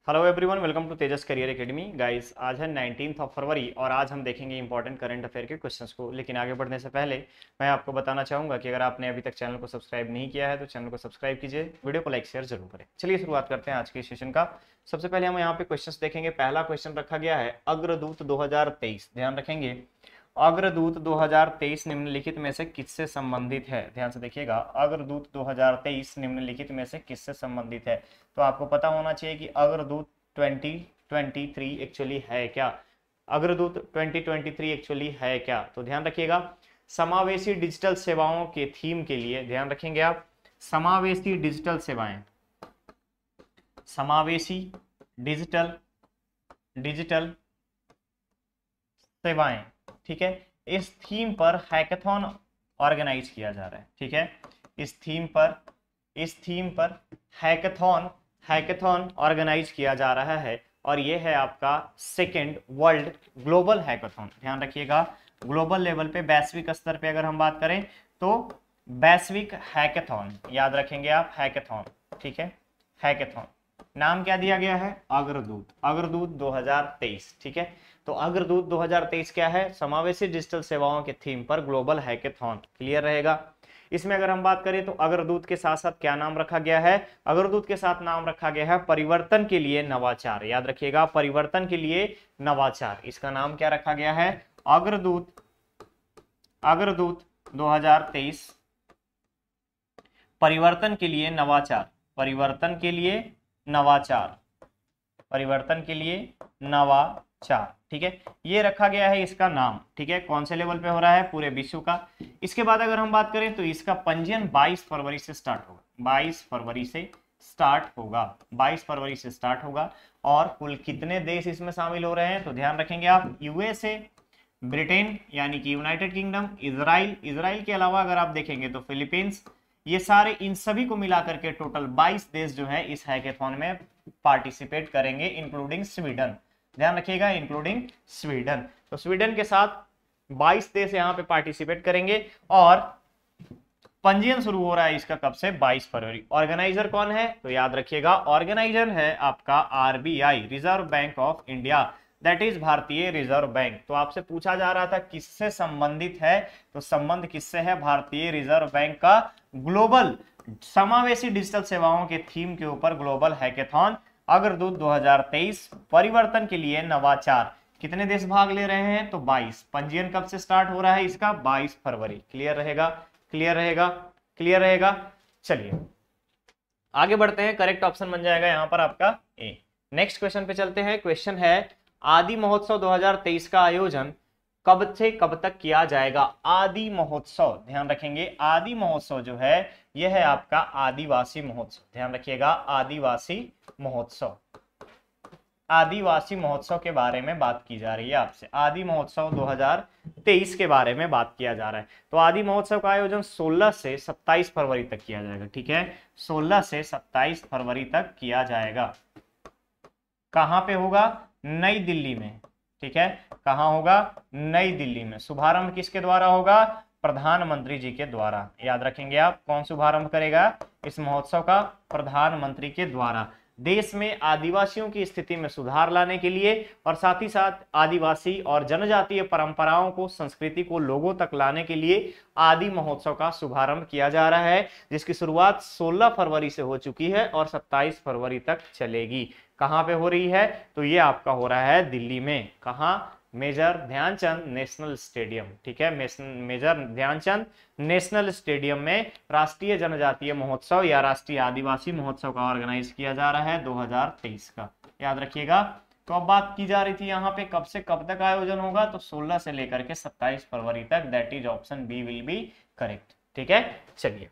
Hello everyone, welcome to Tejas career academy. Guys, आज है 19 फरवरी और आज हम देखेंगे इंपॉर्टेंट करंट अफेयर के क्वेश्चंस को। लेकिन आगे बढ़ने से पहले मैं आपको बताना चाहूंगा कि अगर आपने अभी तक चैनल को सब्सक्राइब नहीं किया है तो चैनल को सब्सक्राइब कीजिए, वीडियो को लाइक शेयर जरूर करें। चलिए शुरुआत करते हैं आज के सेशन का। सबसे पहले हम यहाँ पे क्वेश्चन देखेंगे। पहला क्वेश्चन रखा गया है अग्रदूत 2023। ध्यान रखेंगे, अग्रदूत 2023 निम्नलिखित में से किससे संबंधित है। ध्यान से देखिएगा, अग्रदूत 2023 निम्नलिखित में से किससे संबंधित है। तो आपको पता होना चाहिए कि अग्रदूत 2023 एक्चुअली है क्या। अग्रदूत 2023 एक्चुअली है क्या, तो ध्यान रखिएगा समावेशी डिजिटल सेवाओं के थीम के लिए। ध्यान रखेंगे आप, समावेशी डिजिटल सेवाएं, समावेशी डिजिटल डिजिटल सेवाएं, ठीक है। इस थीम पर हैकाथॉन ऑर्गेनाइज किया जा रहा है, ठीक है। इस थीम पर हैकाथॉन ऑर्गेनाइज किया जा रहा है और ये है आपका सेकेंड वर्ल्ड ग्लोबल हैकाथॉन। ध्यान रखिएगा, ग्लोबल लेवल पे, वैश्विक स्तर पे अगर हम बात करें तो वैश्विक हैकाथॉन, याद रखेंगे आप, हैकाथॉन, ठीक है। हैकाथॉन नाम क्या दिया गया है, अग्रदूत, अग्रदूत 2023, ठीक है। तो अग्रदूत 2023 क्या है, समावेशी डिजिटल सेवाओं के थीम पर ग्लोबल हैकाथॉन। क्लियर रहेगा। इसमें अगर हम बात करें तो अग्रदूत के साथ साथ क्या नाम रखा गया है, अग्रदूत के साथ नाम रखा गया है परिवर्तन के लिए नवाचार। याद रखिएगा, परिवर्तन के लिए नवाचार, इसका नाम क्या रखा गया है, अग्रदूत 2023 परिवर्तन के लिए नवाचार, परिवर्तन के लिए नवाचार, परिवर्तन के लिए नवाचार, ठीक है। ये रखा गया है इसका नाम, ठीक है। कौन से लेवल पे हो रहा है, पूरे विश्व का। इसके बाद अगर हम बात करें तो इसका पंजीयन 22 फरवरी से स्टार्ट होगा, 22 फरवरी से स्टार्ट होगा, 22 फरवरी से स्टार्ट होगा। और कुल कितने देश इसमें शामिल हो रहे हैं, तो ध्यान रखेंगे आप, यूएसए, ब्रिटेन यानी कि यूनाइटेड किंगडम, इजराइल, इजराइल के अलावा अगर आप देखेंगे तो फिलीपींस, ये सारे, इन सभी को मिलाकर के टोटल 22 देश जो है इस हैकाथॉन में पार्टिसिपेट करेंगे, इंक्लूडिंग स्वीडन। ध्यान रखिएगा, इंक्लूडिंग स्वीडन। तो स्वीडन के साथ 22 देश यहाँ पे पार्टिसिपेट करेंगे और पंजीयन शुरू हो रहा है इसका कब से, 22 फरवरी। ऑर्गेनाइजर कौन है, तो याद रखिएगा ऑर्गेनाइजर है आपका RBI, reserve bank of India, that is भारतीय रिजर्व बैंक। तो आपसे पूछा जा रहा था किससे संबंधित है, तो संबंध किससे है, भारतीय रिजर्व बैंक का ग्लोबल समावेशी डिजिटल सेवाओं के थीम के ऊपर ग्लोबल हैकाथॉन अग्रदूत 2023 परिवर्तन के लिए नवाचार। कितने देश भाग ले रहे हैं, तो 22। पंजीयन कब से स्टार्ट हो रहा है इसका, 22 फरवरी। क्लियर रहेगा, क्लियर रहेगा, क्लियर रहेगा। चलिए आगे बढ़ते हैं, करेक्ट ऑप्शन बन जाएगा यहाँ पर आपका ए। नेक्स्ट क्वेश्चन पे चलते हैं। क्वेश्चन है आदि महोत्सव 2023 का आयोजन कब से कब तक किया जाएगा। आदि महोत्सव, ध्यान रखेंगे, आदि महोत्सव जो है यह है आपका आदिवासी महोत्सव। ध्यान रखिएगा, आदिवासी महोत्सव, आदिवासी महोत्सव के बारे में बात की जा रही है आपसे। आदि महोत्सव 2023 के बारे में बात किया जा रहा है। तो आदि महोत्सव का आयोजन 16 से 27 फरवरी तक किया जाएगा, ठीक है। 16 से 27 फरवरी तक किया जाएगा। कहां पे होगा, नई दिल्ली में, ठीक है। कहां होगा, नई दिल्ली में। शुभारंभ किसके द्वारा होगा, प्रधानमंत्री जी के द्वारा। याद रखेंगे आप, कौन शुभारंभ करेगा इस महोत्सव का, प्रधानमंत्री के द्वारा। देश में आदिवासियों की स्थिति में सुधार लाने के लिए और साथ ही साथ आदिवासी और जनजातीय परंपराओं को, संस्कृति को लोगों तक लाने के लिए आदि महोत्सव का शुभारंभ किया जा रहा है, जिसकी शुरुआत 16 फरवरी से हो चुकी है और 27 फरवरी तक चलेगी। कहां पे हो रही है, तो ये आपका हो रहा है दिल्ली में। कहां, मेजर ध्यानचंद नेशनल स्टेडियम, ठीक है। मेजर ध्यानचंद नेशनल स्टेडियम में राष्ट्रीय जनजातीय महोत्सव या राष्ट्रीय आदिवासी महोत्सव का ऑर्गेनाइज किया जा रहा है 2023 का। याद रखिएगा। तो अब बात की जा रही थी यहाँ पे कब से कब तक आयोजन होगा, तो 16 से लेकर के 27 फरवरी तक, that is option B will be correct, ठीक है। चलिए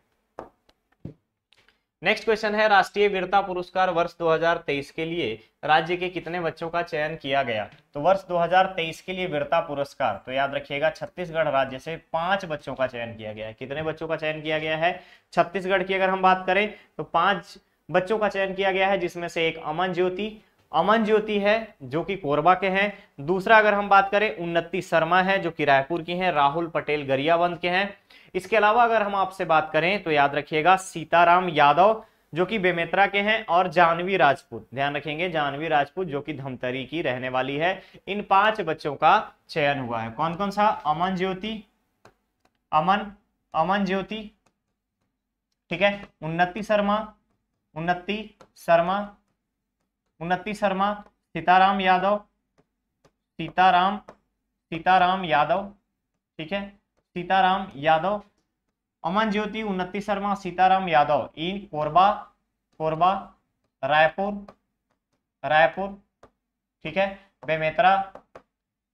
नेक्स्ट क्वेश्चन है राष्ट्रीय वीरता पुरस्कार वर्ष 2023 के लिए राज्य के कितने बच्चों का चयन किया गया। तो वर्ष 2023 के लिए वीरता पुरस्कार, तो याद रखिएगा छत्तीसगढ़ राज्य से 5 बच्चों का चयन किया गया है। कितने बच्चों का चयन किया गया है, छत्तीसगढ़ की अगर हम बात करें तो 5 बच्चों का चयन किया गया है, जिसमें से एक अमन ज्योति है जो कि कोरबा के हैं। दूसरा अगर हम बात करें उन्नति शर्मा है जो कि रायपुर की हैं। राहुल पटेल गरियाबंद के हैं। इसके अलावा अगर हम आपसे बात करें तो याद रखिएगा सीताराम यादव जो कि बेमेतरा के हैं, और जानवी राजपूत, ध्यान रखेंगे जानवी राजपूत जो कि धमतरी की रहने वाली है। इन 5 बच्चों का चयन हुआ है। कौन कौन सा? अमन ज्योति, अमन ज्योति, ठीक है, उन्नति शर्मा, उन्नति शर्मा, उन्नति शर्मा, सीताराम यादव, सीताराम यादव, ठीक है, सीताराम यादव, अमन ज्योति, उन्नति शर्मा, सीताराम यादव, इन कोरबा, रायपुर, ठीक है,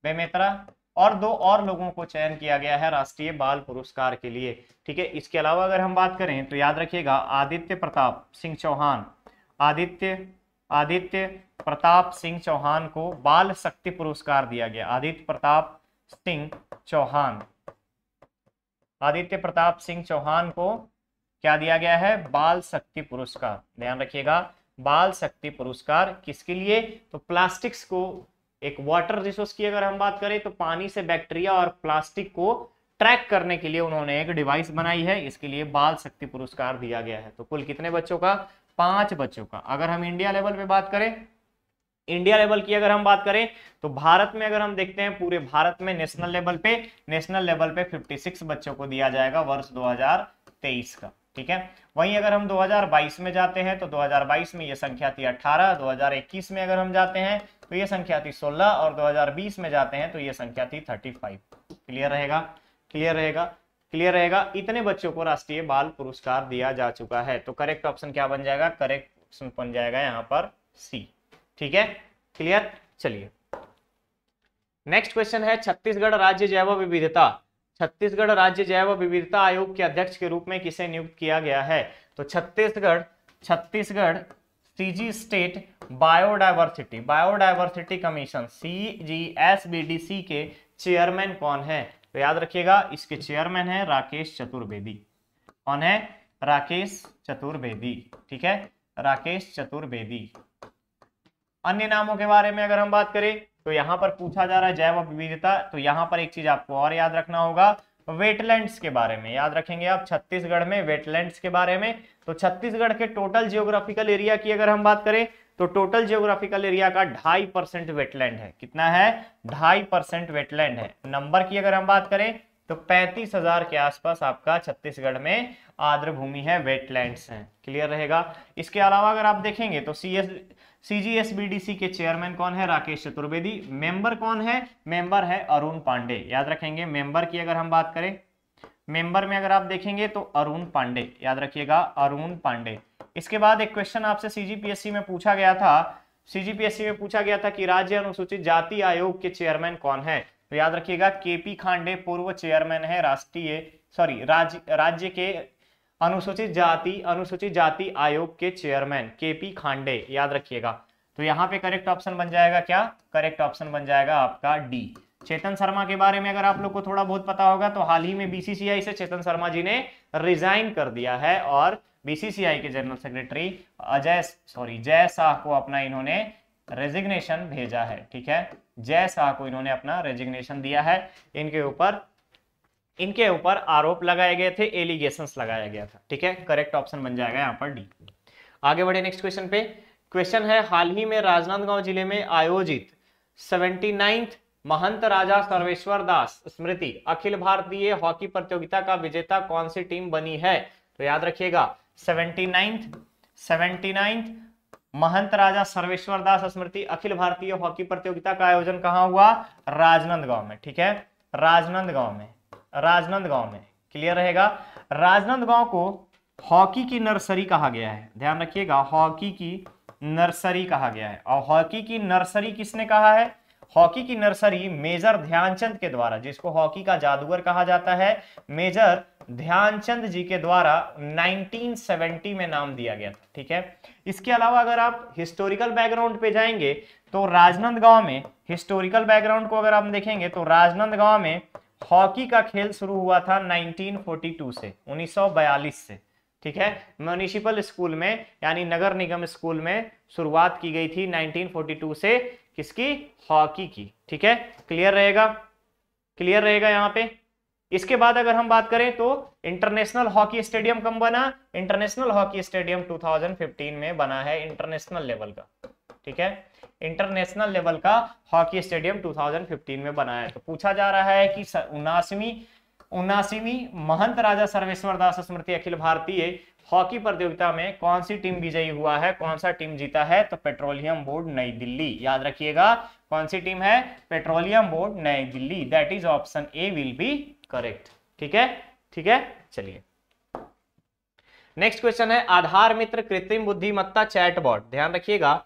बेमेतरा, और 2 और लोगों को चयन किया गया है राष्ट्रीय बाल पुरस्कार के लिए, ठीक है। इसके अलावा अगर हम बात करें तो याद रखिएगा आदित्य प्रताप सिंह चौहान, आदित्य प्रताप सिंह चौहान को बाल शक्ति पुरस्कार दिया गया। आदित्य प्रताप सिंह चौहान को क्या दिया गया है? बाल शक्ति पुरस्कार। ध्यान रखिएगा बाल शक्ति पुरस्कार किसके लिए? तो प्लास्टिक्स को, एक वाटर रिसोर्स की अगर हम बात करें तो पानी से बैक्टीरिया और प्लास्टिक को ट्रैक करने के लिए उन्होंने एक डिवाइस बनाई है, इसके लिए बाल शक्ति पुरस्कार दिया गया है। तो कुल कितने बच्चों का? 5 बच्चों का। अगर हम इंडिया लेवल पे बात करें, इंडिया लेवल की अगर हम बात करें तो भारत में अगर हम देखते हैं पूरे भारत में नेशनल लेवल पे 56 बच्चों को दिया जाएगा वर्ष 2023 का, ठीक है। वहीं अगर हम 2022 में जाते हैं तो 2022 में ये संख्या थी 18, 2021 में अगर हम जाते हैं तो ये संख्या थी 16 और 2020 में जाते हैं तो ये संख्या थी 35। क्लियर रहेगा। इतने बच्चों को राष्ट्रीय बाल पुरस्कार दिया जा चुका है। तो करेक्ट ऑप्शन क्या बन जाएगा? करेक्ट ऑप्शन बन जाएगा यहाँ पर सी, ठीक है। क्लियर। चलिए नेक्स्ट क्वेश्चन है छत्तीसगढ़ राज्य जैव विविधता आयोग के अध्यक्ष के रूप में किसे नियुक्त किया गया है? तो Chhattisgarh CG state biodiversity commission CGSBDC के चेयरमैन कौन है? तो याद रखिएगा इसके चेयरमैन है राकेश चतुर्वेदी। कौन है? राकेश चतुर्वेदी, ठीक है, राकेश चतुर्वेदी। अन्य नामों के बारे में अगर हम बात करें तो यहां पर पूछा जा रहा है जैव विविधता, तो यहां पर एक चीज आपको और याद रखना होगा, वेटलैंड्स के बारे में याद रखेंगे आप छत्तीसगढ़ में वेटलैंड्स के बारे में। तो छत्तीसगढ़ के टोटल जियोग्राफिकल एरिया की अगर हम बात करें तो टोटल जियोग्राफिकल एरिया का 2.5% वेटलैंड है। कितना है? 2.5% वेटलैंड है। नंबर की अगर हम बात करें तो 35,000 के आसपास आपका छत्तीसगढ़ में आर्द्र भूमि है, वेटलैंड्स हैं। क्लियर रहेगा। इसके अलावा अगर आप देखेंगे तो CGSBDC के चेयरमैन कौन है? राकेश चतुर्वेदी। मेंबर कौन है? मेंबर है अरुण पांडे। याद रखेंगे मेंबर की अगर हम बात करें, मेंबर में अगर आप देखेंगे तो अरुण पांडे, याद रखिएगा अरुण पांडे। इसके बाद एक क्वेश्चन आपसे CGPSC में पूछा गया था कि राज्य अनुसूचित जाति आयोग के चेयरमैन कौन है? तो याद रखिएगा KP खांडे पूर्व चेयरमैन है राज्य के अनुसूचित जाति आयोग के चेयरमैन KP खांडे, याद रखिएगा। तो यहाँ पे करेक्ट ऑप्शन बन जाएगा क्या? करेक्ट ऑप्शन बन जाएगा आपका डी। चेतन शर्मा के बारे में अगर आप लोग को थोड़ा बहुत पता होगा तो हाल ही में BCCI से चेतन शर्मा जी ने रिजाइन कर दिया है और BCCI के जनरल सेक्रेटरी जय शाह को अपना इन्होंने रेजिग्नेशन भेजा है, ठीक है। जय शाह को इन्होंने अपना रेजिग्नेशन दिया है। इनके ऊपर आरोप लगाए गए थे, एलिगेशंस लगाया गया था, ठीक है। करेक्ट ऑप्शन बन जाएगा यहाँ पर डी। आगे बढ़े नेक्स्ट क्वेश्चन पे। क्वेश्चन है हाल ही में राजनांदगांव जिले में आयोजित 79th महंत राजा सर्वेश्वर दास स्मृति अखिल भारतीय हॉकी प्रतियोगिता का विजेता कौन सी टीम बनी है? तो याद रखिएगा 79th महंत राजा सर्वेश्वर दास स्मृति अखिल भारतीय हॉकी प्रतियोगिता का आयोजन कहां हुआ? राजनांदगांव में, ठीक है, राजनांदगांव में। क्लियर रहेगा। राजनांदगांव को हॉकी की नर्सरी कहा गया है। ध्यान रखिएगा हॉकी की नर्सरी कहा गया है। और हॉकी की नर्सरी किसने कहा है? हॉकी की नर्सरी मेजर ध्यानचंद के द्वारा, जिसको हॉकी का जादूगर कहा जाता है, मेजर ध्यानचंद जी के द्वारा 1970 में नाम दिया गया था, ठीक है। इसके अलावा अगर आप हिस्टोरिकल बैकग्राउंड पे जाएंगे तो राजनांदगांव में हिस्टोरिकल बैकग्राउंड को अगर आप देखेंगे तो राजनांदगांव में हॉकी का खेल शुरू हुआ था 1942 से, 1942 से, ठीक है। म्युनिसिपल स्कूल में यानी नगर निगम स्कूल में शुरुआत की गई थी 1942 से, किसकी? हॉकी की, ठीक है। क्लियर रहेगा यहाँ पे। इसके बाद अगर हम बात करें तो इंटरनेशनल हॉकी स्टेडियम कब बना? इंटरनेशनल हॉकी स्टेडियम 2015 में बना है, इंटरनेशनल लेवल का, ठीक है, इंटरनेशनल लेवल का हॉकी स्टेडियम 2015 में बना है। तो पूछा जा रहा है कि 79वीं महंत राजा सर्वेश्वर दास स्मृति अखिल भारतीय हॉकी प्रतियोगिता में कौन सी टीम विजयी हुआ है, कौन सा टीम जीता है? तो पेट्रोलियम बोर्ड नई दिल्ली, याद रखिएगा कौन सी टीम है? पेट्रोलियम बोर्ड नई Delhi, that is option A will be correct, ठीक है, ठीक है। चलिए नेक्स्ट क्वेश्चन है आधार मित्र कृत्रिम बुद्धिमत्ता चैटबॉट, ध्यान रखिएगा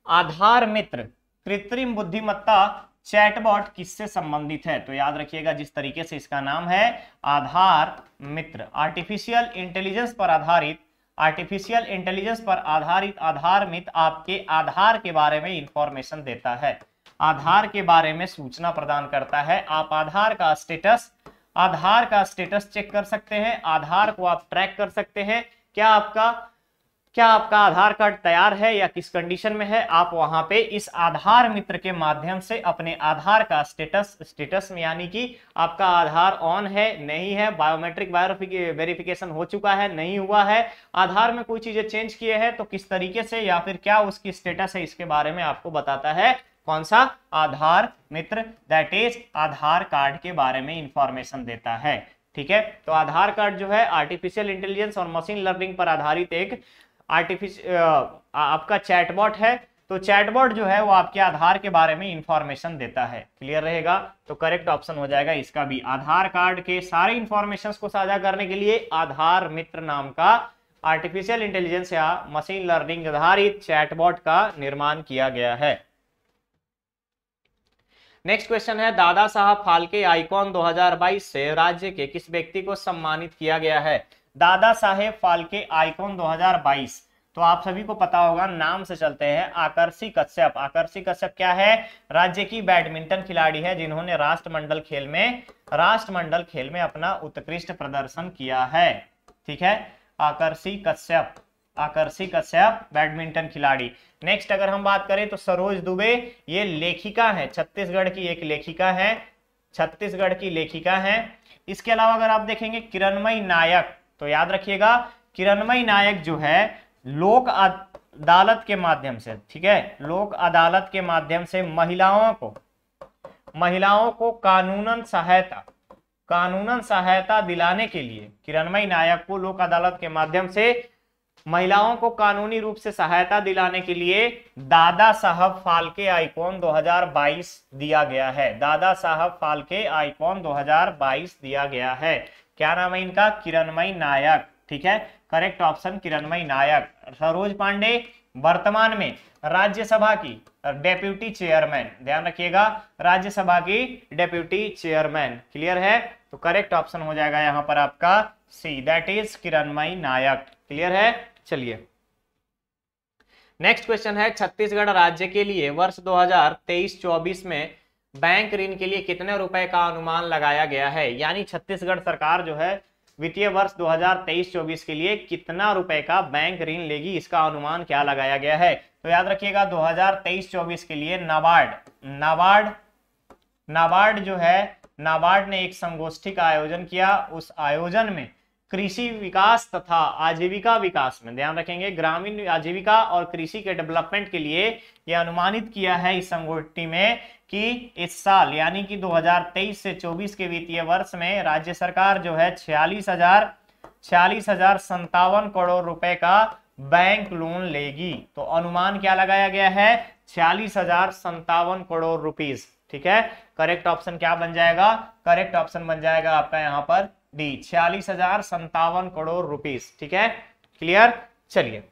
आधार मित्र कृत्रिम बुद्धिमत्ता चैटबॉट किससे संबंधित है? तो याद रखिएगा जिस तरीके से इसका नाम है आधार मित्र, आर्टिफिशियल इंटेलिजेंस पर आधारित, आर्टिफिशियल इंटेलिजेंस पर आधारित आधार मित्र आपके आधार के बारे में इंफॉर्मेशन देता है, आधार के बारे में सूचना प्रदान करता है। आप आधार का स्टेटस चेक कर सकते हैं, आधार को आप ट्रैक कर सकते हैं, क्या आपका आधार कार्ड तैयार है या किस कंडीशन में है। आप वहां पे इस आधार मित्र के माध्यम से अपने आधार का स्टेटस में, यानी कि आपका आधार ऑन है नहीं है, बायोमेट्रिक वेरिफिकेशन हो चुका है नहीं हुआ है, आधार में कोई चीजें चेंज किए हैं तो किस तरीके से या फिर क्या उसकी स्टेटस है, इसके बारे में आपको बताता है कौन सा? आधार मित्र, दैट इज आधार कार्ड के बारे में इंफॉर्मेशन देता है, ठीक है। तो आधार कार्ड जो है आर्टिफिशियल इंटेलिजेंस और मशीन लर्निंग पर आधारित एक आपका चैटबॉट है। तो चैटबॉट जो है वो आपके आधार के बारे में इंफॉर्मेशन देता है, क्लियर रहेगा। तो करेक्ट ऑप्शन हो जाएगा इसका भी, आधार कार्ड के सारे इंफॉर्मेशन को साझा करने के लिए आधार मित्र नाम का आर्टिफिशियल इंटेलिजेंस या मशीन लर्निंग आधारित चैटबॉट का निर्माण किया गया है। नेक्स्ट क्वेश्चन है दादा साहब फाल्के आइकॉन 2022 से राज्य के किस व्यक्ति को सम्मानित किया गया है? दादा साहेब फाल्के आइकॉन 2022, तो आप सभी को पता होगा, नाम से चलते हैं आकर्षी कश्यप। आकर्षी कश्यप क्या है? राज्य की बैडमिंटन खिलाड़ी है जिन्होंने राष्ट्रमंडल खेल में अपना उत्कृष्ट प्रदर्शन किया है, ठीक है। आकर्षी कश्यप बैडमिंटन खिलाड़ी। नेक्स्ट अगर हम बात करें तो सरोज दुबे, ये लेखिका है, छत्तीसगढ़ की एक लेखिका है, छत्तीसगढ़ की लेखिका है। इसके अलावा अगर आप देखेंगे किरणमयी नायक, तो याद रखिएगा किरणमयी नायक जो है लोक अदालत के माध्यम से, ठीक है, लोक अदालत के माध्यम से महिलाओं को कानूनन सहायता दिलाने के लिए, किरणमयी नायक को लोक अदालत के माध्यम से महिलाओं को कानूनी रूप से सहायता दिलाने के लिए दादा साहब फाल्के आइकॉन 2022 दिया गया है। दादा साहब फाल्के आइकॉन 2022 दिया गया है। क्या नाम है इनका? किरणमयी नायक, ठीक है, करेक्ट ऑप्शन किरणमयी नायक। सरोज पांडे वर्तमान में राज्यसभा की डेप्यूटी चेयरमैन, ध्यान रखिएगा राज्यसभा की डेप्यूटी चेयरमैन, क्लियर है। तो करेक्ट ऑप्शन हो जाएगा यहाँ पर आपका C, that is Kiranmayi Nayak, clear है। चलिए नेक्स्ट क्वेश्चन है छत्तीसगढ़ राज्य के लिए वर्ष 2023-24 में बैंक ऋण के लिए कितने रुपए का अनुमान लगाया गया है? यानी छत्तीसगढ़ सरकार जो है वित्तीय वर्ष 2023-24 के लिए कितना रुपए का बैंक ऋण लेगी, इसका अनुमान क्या लगाया गया है? तो याद रखिएगा 2023-24 के लिए नाबार्ड जो है, नाबार्ड ने एक संगोष्ठी का आयोजन किया। उस आयोजन में कृषि विकास तथा आजीविका विकास में, ध्यान रखेंगे ग्रामीण आजीविका और कृषि के डेवलपमेंट के लिए यह अनुमानित किया है इस संगोष्ठी में कि इस साल यानी कि 2023 से 24 के वित्तीय वर्ष में राज्य सरकार जो है 46,057 करोड़ रुपए का बैंक लोन लेगी। तो अनुमान क्या लगाया गया है? 46,057 करोड़ रुपीस, ठीक है। करेक्ट ऑप्शन क्या बन जाएगा? करेक्ट ऑप्शन बन जाएगा आपका यहाँ पर डी, 46,057 करोड़ रुपीस, ठीक है, क्लियर। चलिए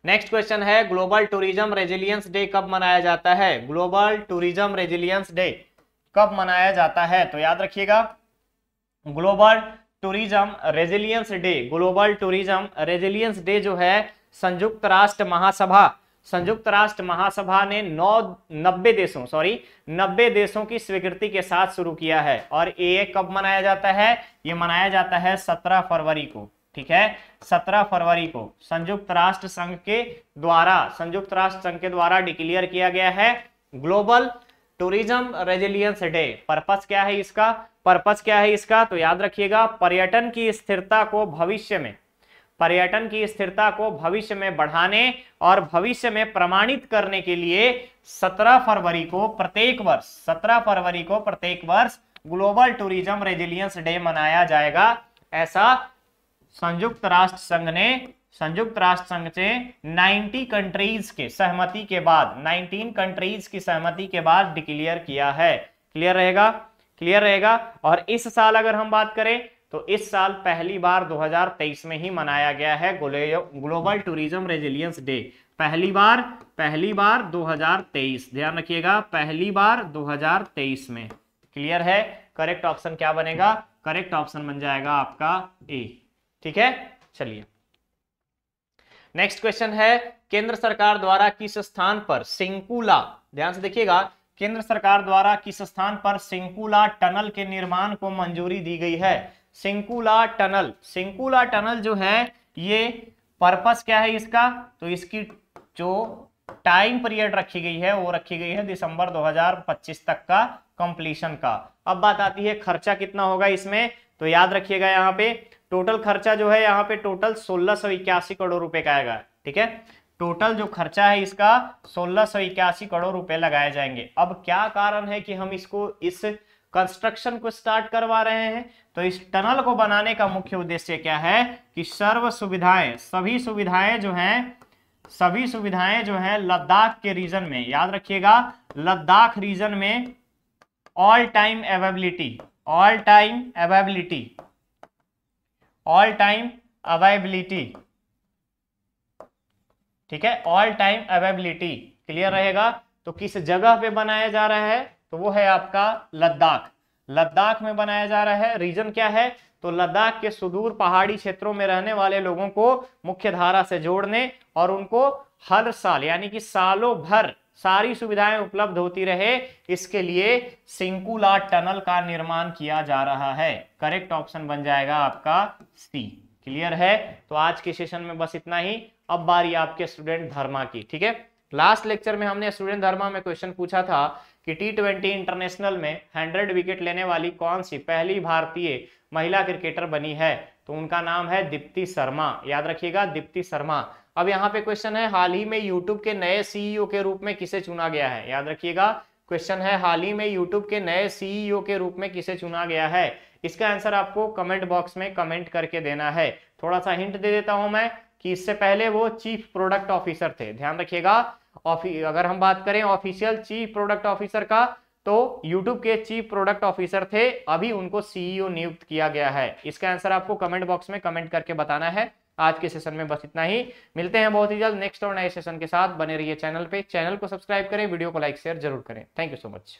नेक्स्ट क्वेश्चन है ग्लोबल टूरिज्म रेजिलियंस डे कब मनाया जाता है? ग्लोबल टूरिज्म रेजिलियंस डे कब मनाया जाता है? तो याद रखिएगा ग्लोबल टूरिज्म रेजिलियंस डे जो है संयुक्त राष्ट्र महासभा ने 90 देशों की स्वीकृति के साथ शुरू किया है। और ये कब मनाया जाता है? ये मनाया जाता है 17 फरवरी को, ठीक है, 17 फरवरी को संयुक्त राष्ट्र संघ के द्वारा डिक्लेयर किया गया है global tourism resilience day, purpose क्या है इसका, पर्पस क्या है इसका, तो याद रखिएगा पर्यटन की स्थिरता को भविष्य में, पर्यटन की स्थिरता को भविष्य में बढ़ाने और भविष्य में प्रमाणित करने के लिए 17 फरवरी को प्रत्येक वर्ष, 17 फरवरी को प्रत्येक वर्ष ग्लोबल टूरिज्म रेजिलियंस डे मनाया जाएगा। ऐसा संयुक्त राष्ट्र संघ ने, संयुक्त राष्ट्र संघ से 90 कंट्रीज के सहमति के बाद, 19 कंट्रीज की सहमति के बाद डिक्लेयर किया है। क्लियर रहेगा, क्लियर रहेगा। और इस साल अगर हम बात करें तो इस साल पहली बार 2023 में ही मनाया गया है ग्लोबल टूरिज्म रेजिलियंस डे, पहली बार 2023, ध्यान रखिएगा पहली बार 2023 में। क्लियर है, करेक्ट ऑप्शन क्या बनेगा, करेक्ट ऑप्शन बन जाएगा आपका ए। ठीक है, चलिए नेक्स्ट क्वेश्चन है, केंद्र सरकार द्वारा किस स्थान पर सिंकुला, ध्यान से देखिएगा, केंद्र सरकार द्वारा किस स्थान पर सिंकुला टनल के निर्माण को मंजूरी दी गई है। सिंकुला टनल, सिंकुला टनल जो है ये पर्पस क्या है इसका, तो इसकी जो टाइम पीरियड रखी गई है वो रखी गई है दिसंबर 2025 तक का कंप्लीशन का। अब बात आती है खर्चा कितना होगा इसमें, तो याद रखिएगा यहाँ पे टोटल खर्चा जो है यहाँ पे टोटल 1681 करोड़ रुपए का आएगा। ठीक है, टोटल जो खर्चा है इसका 1681 करोड़ रुपए लगाए जाएंगे। अब क्या कारण है कि हम इसको, इस कंस्ट्रक्शन को स्टार्ट करवा रहे हैं, तो इस टनल को बनाने का मुख्य उद्देश्य क्या है कि सर्व सुविधाएं, सभी सुविधाएं जो हैं, सभी सुविधाएं जो हैं लद्दाख के रीजन में, याद रखिएगा लद्दाख रीजन में all time availability, all time availability, all time availability, ठीक है, ऑल टाइम अवेलेबिलिटी। क्लियर रहेगा। तो किस जगह पे बनाया जा रहा है, तो वो है आपका लद्दाख, लद्दाख में बनाया जा रहा है। रीजन क्या है, तो लद्दाख के सुदूर पहाड़ी क्षेत्रों में रहने वाले लोगों को मुख्य धारा से जोड़ने और उनको हर साल यानी कि सालों भर सारी सुविधाएं उपलब्ध होती रहे, इसके लिए सिंकुला टनल का निर्माण किया जा रहा है। करेक्ट ऑप्शन बन जाएगा आपका सी। क्लियर है। तो आज के सेशन में बस इतना ही। अब बारी आपके स्टूडेंट धर्मा की। ठीक है, लास्ट लेक्चर में हमने स्टूडेंट धर्मा में क्वेश्चन पूछा था कि T20 इंटरनेशनल में 100 विकेट लेने वाली कौन सी पहली भारतीय महिला क्रिकेटर बनी है, तो उनका नाम है दीप्ति शर्मा। याद रखिएगा दीप्ति शर्मा। अब यहाँ पे क्वेश्चन है, हाल ही में यूट्यूब के नए सीईओ के रूप में किसे चुना गया है। याद रखिएगा क्वेश्चन है, हाल ही में यूट्यूब के नए सीईओ के रूप में किसे चुना गया है। इसका आंसर आपको कमेंट बॉक्स में कमेंट करके देना है। थोड़ा सा हिंट दे देता हूं मैं कि इससे पहले वो चीफ प्रोडक्ट ऑफिसर थे। ध्यान रखिएगा, अगर हम बात करें ऑफिशियल चीफ प्रोडक्ट ऑफिसर का, तो यूट्यूब के चीफ प्रोडक्ट ऑफिसर थे, अभी उनको सीईओ नियुक्त किया गया है। इसका आंसर आपको कमेंट बॉक्स में कमेंट करके बताना है। आज के सेशन में बस इतना ही। मिलते हैं बहुत ही जल्द नेक्स्ट और नए सेशन के साथ। बने रहिए चैनल पे, चैनल को सब्सक्राइब करें, वीडियो को लाइक शेयर जरूर करें। Thank you so much.